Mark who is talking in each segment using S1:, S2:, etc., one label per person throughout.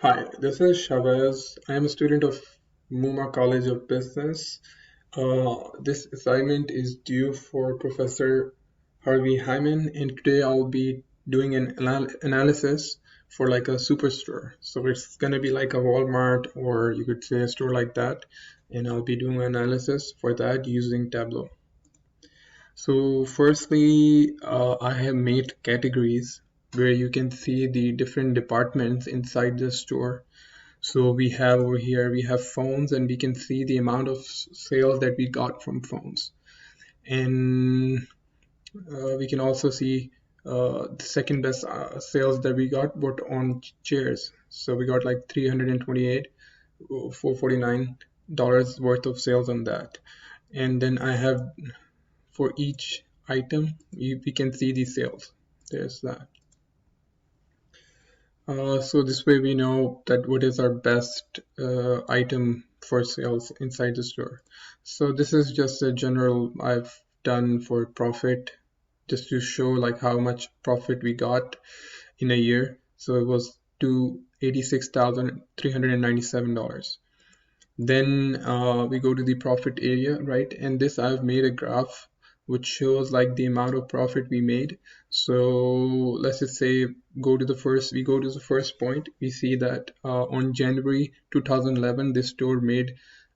S1: Hi, this is Chavez. I am a student of Muma College of Business. This assignment is due for Professor Harvey Hyman, and today I'll be doing an analysis for like a superstore. So it's gonna be like a Walmart, or you could say a store like that, and I'll be doing an analysis for that using Tableau. So firstly, I have made categories where you can see the different departments inside the store. So we have over here, we have phones, and we can see the amount of sales that we got from phones. And we can also see the second best sales that we got were on chairs. So we got like 328, $449 worth of sales on that. And then I have for each item, we can see the sales. There's that. So this way we know that what is our best item for sales inside the store. So this is just a general I've done for profit, just to show like how much profit we got in a year. So it was to $86,397. Then we go to the profit area, right? And this I've made a graph which shows like the amount of profit we made. So let's just say we go to the first point. We see that on January 2011, this store made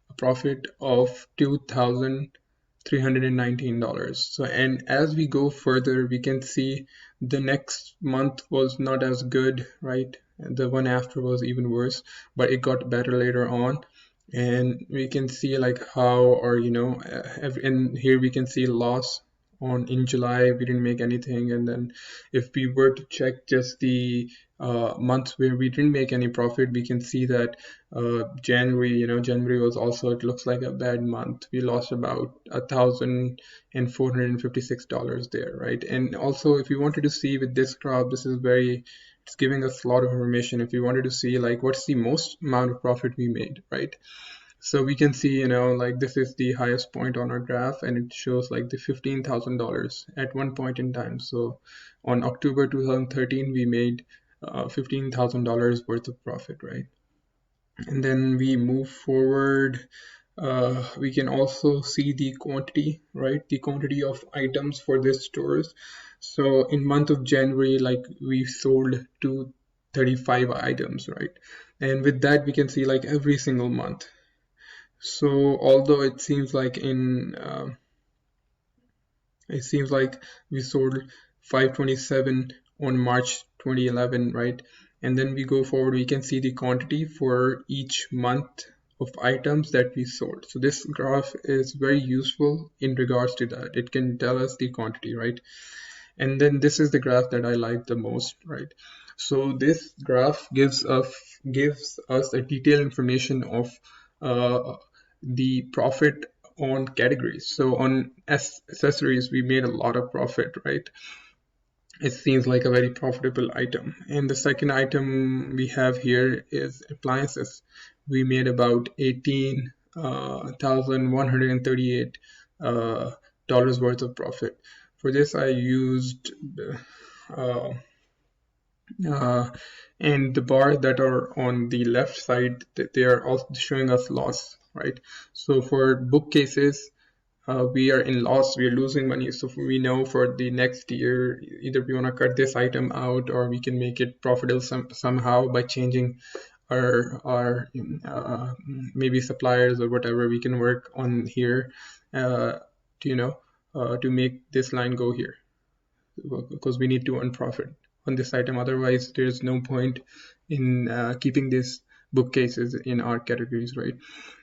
S1: a profit of $2,319. So, and as we go further, we can see the next month was not as good, right? The one after was even worse, but it got better later on. And we can see like how, or and here we can see loss on in July we didn't make anything. And then if we were to check just the months where we didn't make any profit, we can see that January, January was also, it looks like a bad month. We lost about $1,456 there, right? And also if you wanted to see with this graph, this is very, it's giving us a lot of information. If you wanted to see like what's the most amount of profit we made, right? So we can see, like this is the highest point on our graph, and it shows like the $15,000 at one point in time. So on October 2013, we made $15,000 worth of profit, right? And then we move forward. We can also see the quantity, right? The quantity of items for this stores. So in month of January, like we sold 235 items, right? And with that, we can see like every single month. So although it seems like we sold 527 on March 2011, right? And then we go forward, we can see the quantity for each month of items that we sold. So this graph is very useful in regards to that. It can tell us the quantity, right? And then this is the graph that I like the most, right? So this graph gives us a detailed information of the profit on categories. So on accessories, we made a lot of profit, right? It seems like a very profitable item. And the second item we have here is appliances. We made about 18,138 dollars worth of profit. For this, I used uh, uh, and the bars that are on the left side, they are also showing us loss, right? So for bookcases, we are in loss, we are losing money. So we know for the next year, either we want to cut this item out, or we can make it profitable somehow by changing our maybe suppliers or whatever. We can work on here to make this line go here, because we need to earn profit on this item. Otherwise, there's no point in keeping these bookcases in our categories, right?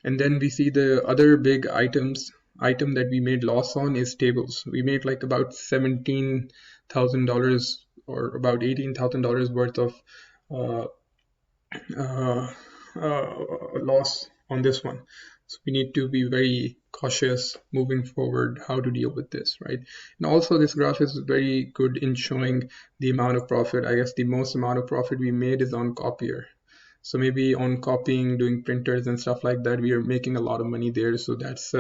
S1: And then we see the other big item that we made loss on is tables. We made like about $17,000 or about $18,000 worth of uh, uh, loss on this one. So we need to be very cautious moving forward how to deal with this, right? And also this graph is very good in showing the amount of profit. I guess the most amount of profit we made is on copier. So maybe on copying, doing printers and stuff like that, we are making a lot of money there. So that's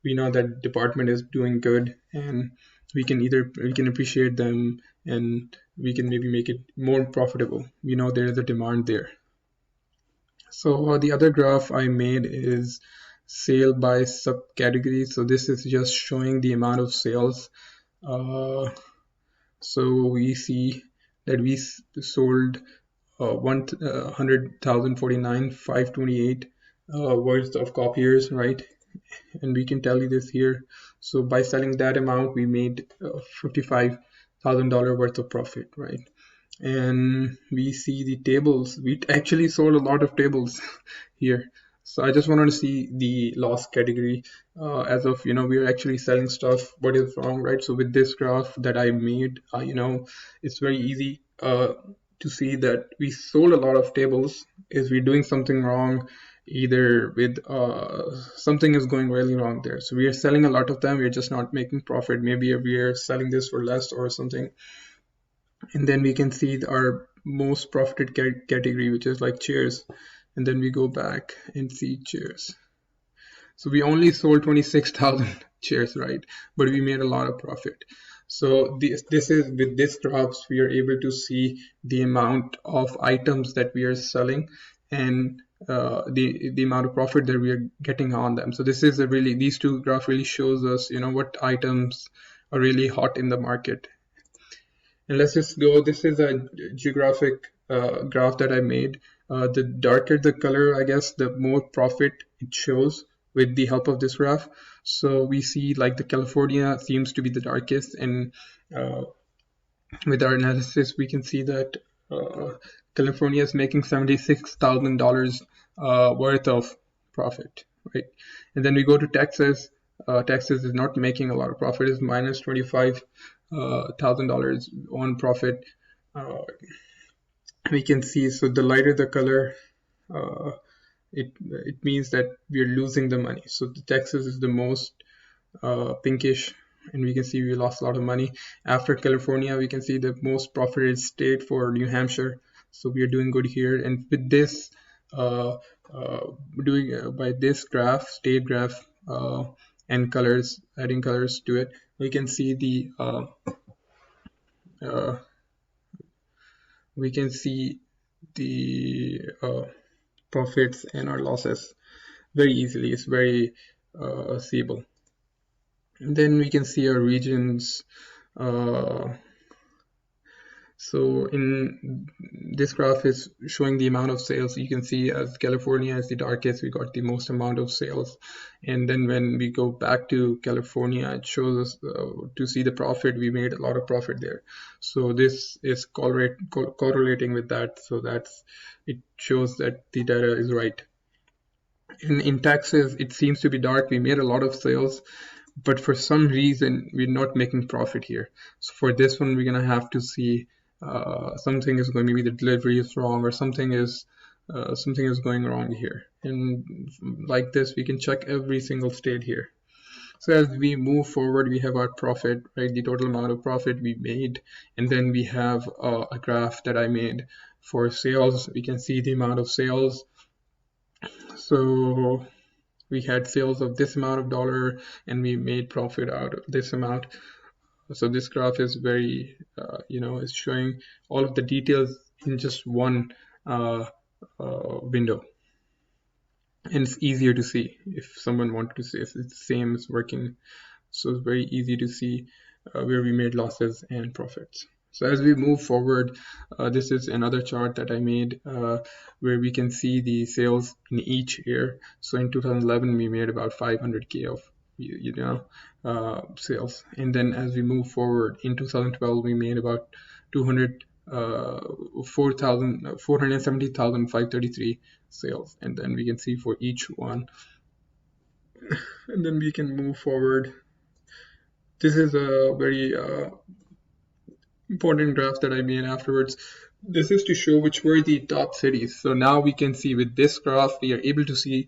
S1: we know that department is doing good, and we can appreciate them, and we can maybe make it more profitable. We know there is a demand there. So the other graph I made is sale by subcategory. So this is just showing the amount of sales. So we see that we sold 100,049 528 worth of copiers, right? And we can tell you this here. So by selling that amount, we made $55,000 worth of profit, right? And we see the tables. We actually sold a lot of tables here. So I just wanted to see the loss category as of, we are actually selling stuff. What is wrong, right? So with this graph that I made, it's very easy to see that we sold a lot of tables. Is we doing something wrong? Either with something is going really wrong there. So we are selling a lot of them. We're just not making profit. Maybe we are selling this for less or something. And then we can see our most profited category, which is like chairs. And then we go back and see chairs. So we only sold 26,000 chairs, right? But we made a lot of profit. So this is with this graphs, we are able to see the amount of items that we are selling and the amount of profit that we are getting on them. So this is a really, these two graphs really shows us, what items are really hot in the market. And let's just go, this is a geographic graph that I made. The darker the color, I guess, the more profit it shows with the help of this graph. So we see like the California seems to be the darkest, and with our analysis, we can see that California is making $76,000 worth of profit, right? And then we go to Texas. Texas is not making a lot of profit; it's minus $25,000 on profit. We can see, so the lighter the color, it means that we are losing the money. So the Texas is the most pinkish, and we can see we lost a lot of money. After California, we can see the most profited state for New Hampshire. So we are doing good here. And with this, by this graph, state graph, and colors, adding colors to it, we can see the profits and our losses very easily. It's very seeable. And then we can see our regions. So in this graph is showing the amount of sales. You can see as California is the darkest, we got the most amount of sales. And then when we go back to California, it shows us to see the profit. We made a lot of profit there. So this is correlating with that. So it shows that the data is right. In Texas, it seems to be dark. We made a lot of sales, but for some reason we're not making profit here. So for this one, we're gonna have to see something is going, maybe the delivery is wrong, or something is going wrong here. And like this, we can check every single state here. So as we move forward, we have our profit, right? The total amount of profit we made, and then we have a graph that I made for sales. We can see the amount of sales. So we had sales of this amount of dollar, and we made profit out of this amount. So this graph is very, is showing all of the details in just one window. And it's easier to see if someone wanted to see if it's the same as working. So it's very easy to see where we made losses and profits. So as we move forward, this is another chart that I made where we can see the sales in each year. So in 2011, we made about 500K of sales, and then as we move forward in 2012, we made about 470,533 sales, and then we can see for each one, and then we can move forward. This is a very important graph that I made afterwards. This is to show which were the top cities. So now we can see with this graph, we are able to see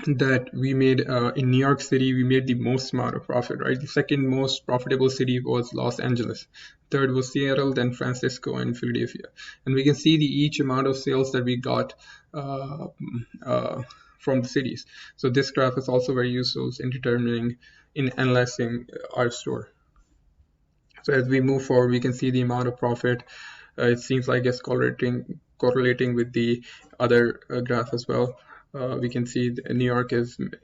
S1: that we made in New York City, we made the most amount of profit, right? The second most profitable city was Los Angeles. Third was Seattle, then Francisco and Philadelphia. And we can see the each amount of sales that we got from the cities. So this graph is also very useful in analyzing our store. So as we move forward, we can see the amount of profit. It seems like it's correlating with the other graph as well. We can see New York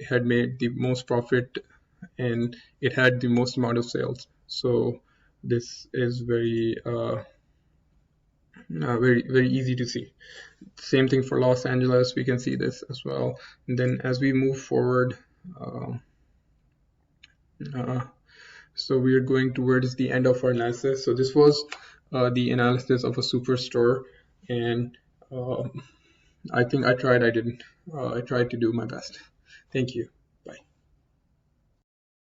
S1: had made the most profit and it had the most amount of sales. So this is very easy to see. Same thing for Los Angeles, we can see this as well. And then as we move forward, so we are going towards the end of our analysis. So this was the analysis of a superstore, and I think I tried to do my best. Thank you.